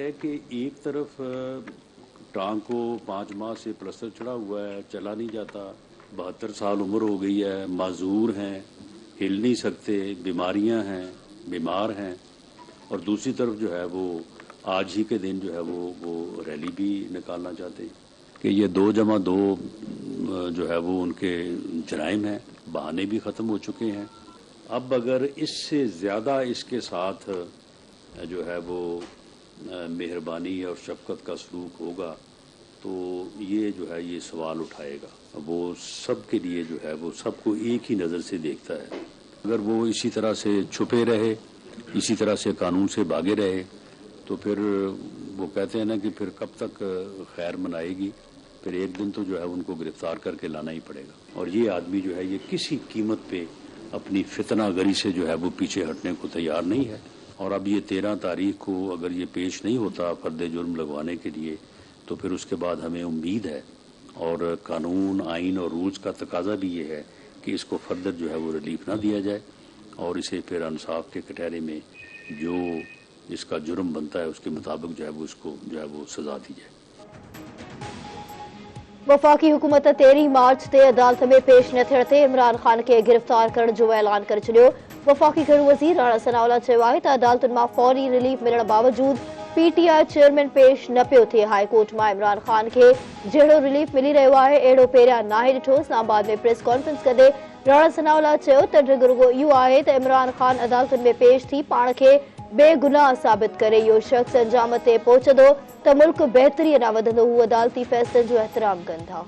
है कि एक तरफ टांग को 5 माह से प्लस्तर चढ़ा हुआ है, चला नहीं जाता, 72 साल उम्र हो गई है, माजूर हैं, हिल नहीं सकते, बीमारियां हैं, बीमार हैं। और दूसरी तरफ जो है वो आज ही के दिन जो है वो रैली भी निकालना चाहते हैं कि ये 2+2 जो है वो उनके जराइम हैं, बहाने भी ख़त्म हो चुके हैं। अब अगर इससे ज़्यादा इसके साथ जो है वो मेहरबानी और शफकत का सलूक होगा तो ये जो है ये सवाल उठाएगा। वो सब के लिए जो है वो सबको एक ही नज़र से देखता है। अगर वो इसी तरह से छुपे रहे, इसी तरह से कानून से भागे रहे तो फिर वो कहते हैं ना कि फिर कब तक खैर मनाएगी, फिर एक दिन तो जो है उनको गिरफ्तार करके लाना ही पड़ेगा। और ये आदमी जो है ये किसी कीमत पे अपनी फितना गरी से जो है वो पीछे हटने को तैयार नहीं है। और अब ये 13 तारीख को अगर ये पेश नहीं होता फर्द जुर्म लगवाने के लिए तो फिर उसके बाद हमें उम्मीद है और कानून, आइन और रूल्स का तकाजा भी ये है कि इसको फर्दर जो है वो रिलीफ ना दिया जाए और इसे फिर इंसाफ के कटहरे में जो इसका जुर्म बनता है उसके मुताबिक जो है वो इसको जो है वो सजा दी जाए। वफाकी हुकूमत 13 मार्च से अदालत में पेश न थियण ते इमरान खान के गिरफ्तार करण जो ऐलान करे छॾियो। वफाकी गृह वज़ीर राणा सनाउल्लाह चयो आहे त अदालतुनि मां फौरी रिलीफ मिलण बावजूद पीटीआई चेयरमैन पेश न पियो थिए। हाईकोर्ट मां इमरान खान के जहिड़ो रिलीफ मिली रहियो आहे अहिड़ो पहिरियां नाहे ॾिठो। इस्लामाबाद में प्रेस कॉन्फ्रेंस कंदे राणा सनाउल्लाह चयो त रुॻो इहो आहे त इमरान खान अदालतुनि में पेश थी पाण खे बेगुनाह साबित करे इहो शख़्स अंजाम ते पहुचंदो त मुल्क बहितरीअ ॾांहुं वधंदो। हू अदालती फ़ैसिलनि जो एहतराम कनि था।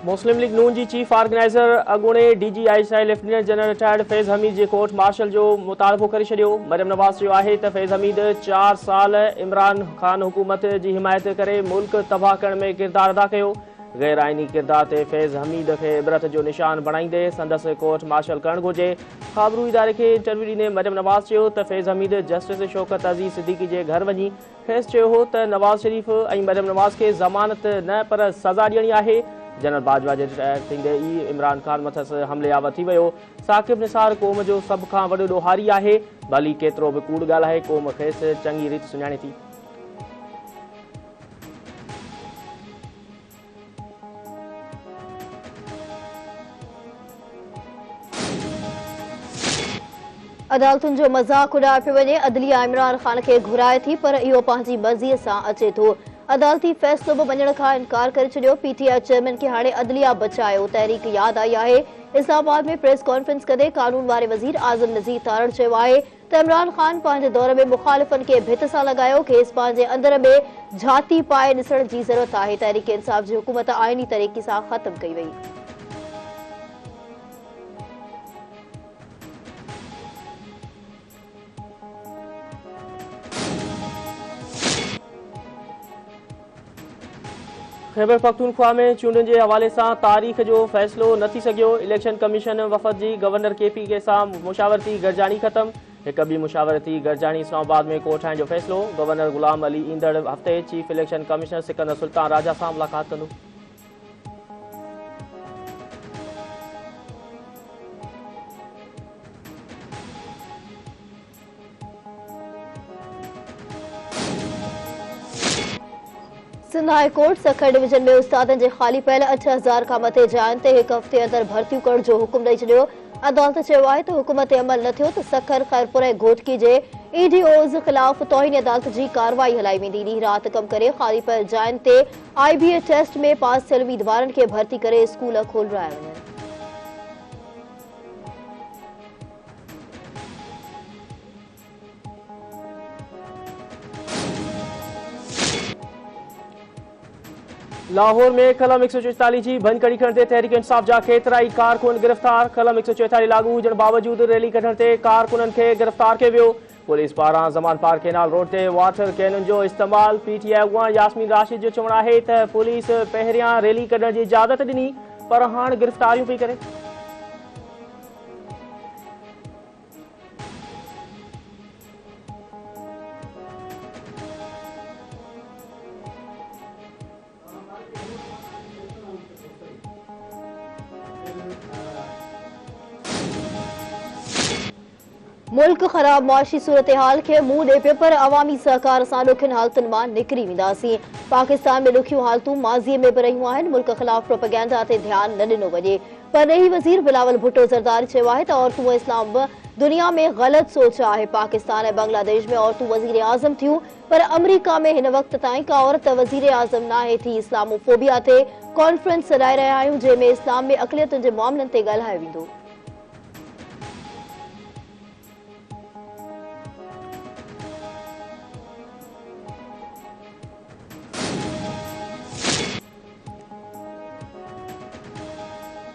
मुस्लिम लीग नून जी चीफ ऑर्गेनाइज़र अॻूणे DGI lieutenant general retired Faiz Hameed जे कोर्ट मार्शल जो मुतालबो करे छॾियो। मरियम नवाज़ चयो आहे त फैज़ हमीद 4 साल इमरान खान हुकूमत जी हिमायत करे मुल्क तबाह करण में किरदार अदा कयो। गैर आइनी किरदार ते फैज़ हमीद खे इबरत जो निशान बणाईंदे संदसि कोर्ट मार्शल करणु घुर्जे। ख़बरू इदारे खे इंटरव्यू ॾींदे मरियम नवाज़ चयो त फैज़ हमीद जस्टिस शौकत अज़ीज़ सिद्दीकी जे घर वञी खेसि चयो हो त नवाज़ शरीफ़ ऐं मरियम नवाज़ खे ज़मानत न पर सज़ा ॾियणी आहे। जनरल बाजवा जे रिटायर थींदे ई इमरान खान मथसि हमलेआवर थी वियो। साकिब निसार क़ौम जो सभ खां वॾो ॾोहारी आहे, भली केतिरो बि कूड़ ॻाल्हाए क़ौम खेसि चङी रीति सुञाणे थी। अदालतुनि जो मज़ाक उॾाए पियो वञे। अदलिया इमरान खान खे घुराए थी पर इहो पंहिंजी मर्ज़ीअ सां अचे थो। अदालती फ़ैसिलो बि मञण खां इनकार करे छॾियो। PTI चेयरमैन खे हाणे अदलिया बचायो तहरीक यादि आई आहे। इस्लामाबाद में प्रेस कॉन्फ्रेंस कंदे कानून वारे वज़ीर आज़म नज़ीर तारण चयो आहे त इमरान खान पंहिंजे दौर में मुख़ालिफ़नि खे भित सां लॻायो। खेसि पंहिंजे अंदर में झाती पाए ॾिसण जी ज़रूरत आहे। तहरीक इंसाफ़ जी हुकूमत आइनी तरीक़े सां ख़त्म कई वई। खैबर पख्तूनख्वा में चूंडुनि जे हवाले सां तारीख़ जो फ़ैसिलो न थी सघियो। इलेक्शन कमीशन वफ़द जी गवर्नर KP सां मुशावरती गॾिजाणी ख़त्म। हिक ॿी मुशावरती गॾिजाणी इस्लामाबाद में कोठाइण जो फ़ैसिलो। गवर्नर ग़ुलाम अली ईंदड़ हफ़्ते chief election commissioner Sikandar Sultan Raja सां मुलाक़ात कंदो। Sindh high court Sukkur division में उस्तादनि जे ख़ाली पयल 8000 खां मथे जायुनि ते हिक हफ़्ते अंदरि भर्तियूं करण जो हुकुम ॾेई छॾियो। अदालत चयो आहे त हुकुम ते अमल न थियो त सखर, खैरपुर ऐं घोटकी जे EDOज़ ख़िलाफ़ तौहीन अदालत जी कार्रवाई हलाई वेंदी। ॾींहुं राति कम करे ख़ाली पयल जायुनि ते IBA टेस्ट में पास थियल उम्मीदवारनि खे भर्ती करे स्कूल खोलराया वञनि। लाहौर में कलम 144 जी भनकड़ी खणण ते तहरीक इंसाफ़ जा केतिराई कारकुन गिरफ़्तार। कलम 144 लागू हुजण बावजूदि रैली कढण ते कारकुननि खे गिरफ़्तार कयो वियो। पुलिस पारां ज़मान पार केनाल रोड ते वाटर कैनन जो इस्तेमाल। PTI अॻुवाण यास्मीन राशिद जो चवणु आहे त पुलिस पहिरियां रैली कढण जी इजाज़त ॾिनी पर हाणे गिरफ़्तारियूं पई करे। मुल्क ख़राब मुआशी सूरत हाल के मुंह ॾे पियो पर अवामी सहकार सां ॾुखियुनि हालतुनि मां निकिरी वेंदासीं। पाकिस्तान में ॾुखियूं हालतूं माज़ीअ में बि रहियूं आहिनि। मुल्क ख़िलाफ़ प्रोपेगेंडा ते ध्यानु न ॾिनो वञे। परॾेही वज़ीर बिलावल भुट्टो ज़रदारी चयो आहे त औरतूं इस्लाम दुनिया में ग़लत सोच आहे। पाकिस्तान ऐं बांग्लादेश में औरतूं वज़ीर आज़म थियूं पर अमरीका में हिन वक़्त ताईं का औरत वज़ीर आज़म नाहे थी। इस्लामोफोबिया ते कॉन्फ्रेंस सॾाए रहिया आहियूं जंहिंमें इस्लाम में अक़लियतुनि जे मामलनि ते ॻाल्हायो वेंदो।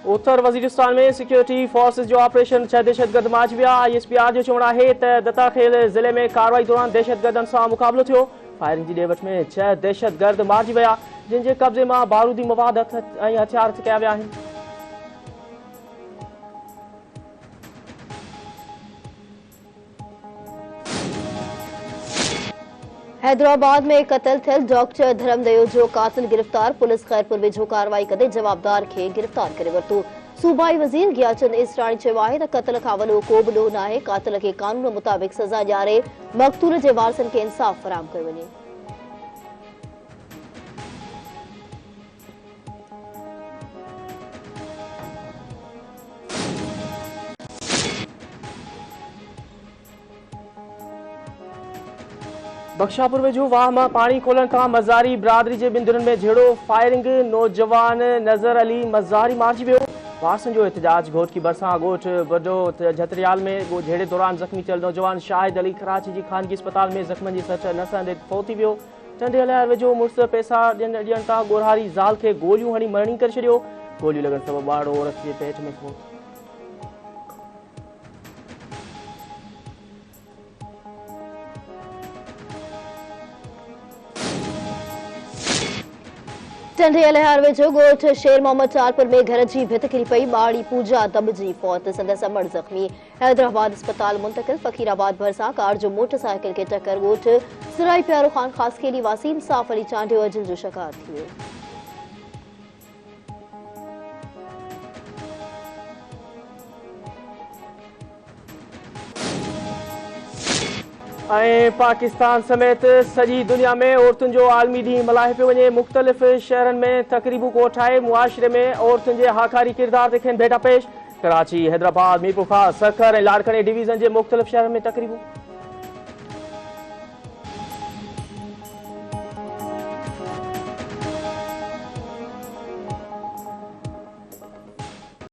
उत्तर वजीरिस्तान में सिक्योरिटी फोर्सेस जो ऑपरेशन 6 दहशतगर्द मारिजी विया। ISPR जो चवणु आहे त दत्ताखेल ज़िले में कार्रवाई दौरान दहशतगर्दनि सां मुक़ाबिलो थियो। फायरिंग जी ॾे वठ में 6 दहशतगर्द मारिजी विया जिन जे कब्ज़े मां बारूदी मवाद ऐं हथियार कया विया आहिनि। हैदराबाद में क़त्ल थियल डॉक्टर धर्मदयो जो कातिल गिरफ़्तार। पुलिस ख़ैरपुर वेझो कार्रवाई कंदे जवाबदार खे गिरफ़्तार करे वरितो। सूबाई वज़ीर गियाचंद इसराणी चयो आहे त क़त्ल खां वॾो को बि ॾोह नाहे। कातिल खे क़ानून मुताबिक़ सज़ा ॾियारे मक़तूल जे वारसनि खे इंसाफ़ फ़राहम कयो वञे। बख्शापुर वेझो वाह मां पानी खोलण खां मज़ारी बिरादरी जे बिंदुरनि में झेड़ो फायरिंग। नौजवान नज़र अली मज़ारी मारिजी वियो। वारसनि जो एहतजाज घोट की भरिसां ॻोठ वॾो झतरियाल में झेड़े दौरान ज़ख़्मी थियल नौजवान शाहिद अली कराची जी ख़ानगी अस्पताल में ज़ख़्मनि जी सट न सहंदे फ़ौत थी वियो। टंडे हलियार वेझो मुड़ुस पैसा ॾियण तां ॻोरहारी ज़ाल खे गोलियूं हणी मरणी करे छॾियो। गोलियूं लॻण सबबि ॿारड़ो औरत जे पेट में फ़ौत। टंडे अलहार वेझो ॻोठ शेर मोहम्मद चारपुर में घर जी भित किरी पई। ॿाड़ी पूजा दॿिजी फ़ौत। संदसि अमड़ ज़ख़्मी। हैदराबाद अस्पताल मुंतक़िल। फ़कीराबाद भरिसां कार जो मोटरसाइकिल खे टक्कर। ॻोठ सिराई प्यारो ख़ान ख़ासखेली वासी इंसाफ़ अली चांडियो अजिल जो शिकार थी वियो। पाकिस्तान समेत सॼी दुनिया में औरतुनि जो आलमी ॾींहुं मल्हाए पियो वञे। मुख़्तलिफ़ शहरनि में तक़रीबूं को ठाहे मुआशिरे में औरतुनि जे हाकारी किरदार ते थियनि भेटा पेश। कराची, हैदराबाद, मीरपुर ख़ास, सखर ऐं लाड़काने डिवीज़न जे मुख़्तलिफ़ शहरनि में तक़रीबूं।